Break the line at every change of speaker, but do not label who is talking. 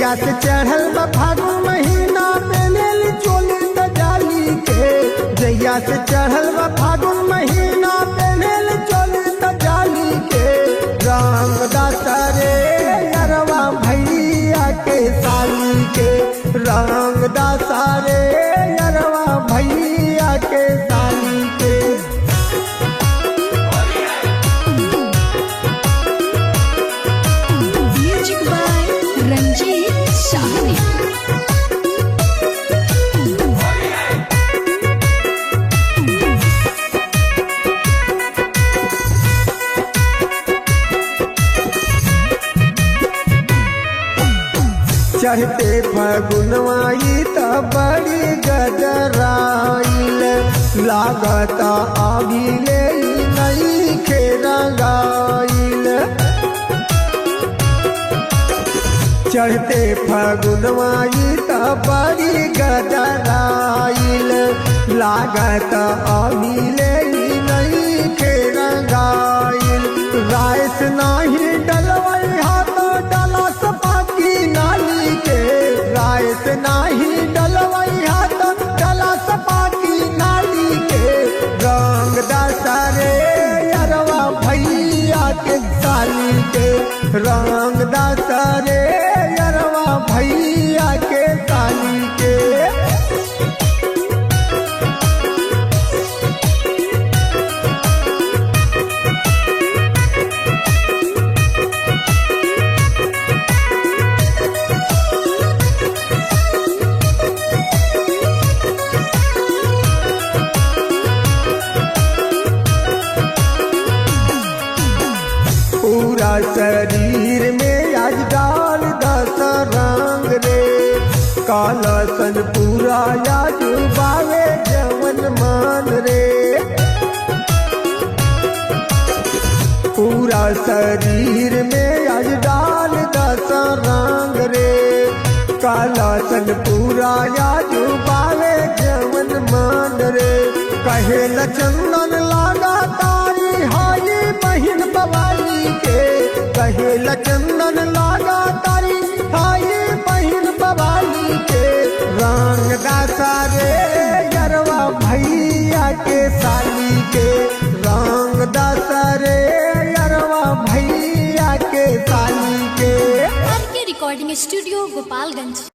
जैया से चढ़ल बा फागुन महीना पेनेल चोली त जाली के। जैया से चढ़ल बा फागुन महीना पेनेल चोली त जाली के। रंग दासरे यरवा भैया के साली के। रंग दासरे यरवा भैया के साली के।
Music by Ranjeet Sahni.
चढ़ते फगुनवाई त बड़ी गजराइल। लागत अभी ले नई के रंगाइल। चढ़ते फगुनवाई त बड़ी गजराइल। लागत अभी ले नई के रंगाइल। राइस नाही डलवई हाथ डला सपाकी नाली के। राइस नाही डलवई हाथ डला सपाकी नाली के। रंग दासरे यरवा भैया के साली के। रंग दासरे यरवा भैया के साली के। पूरा शरीर में आज डाल दस रंग रे। काला सन पूरा आज बावे जवन मान रे। पूरा शरीर में आज डाल दस रंग रे। काला सन पूरा आज बावे जवन मान रे। कहे चंदन लागा तारी हाई बहिन बवाली के। कहे चंदन लागा तारी हाई बहिन बवाली के। रंग दासरे यरवा भैया के साली के। रंग दासरे यरवा भैया के साली के।
RK recording studio Gopalganj.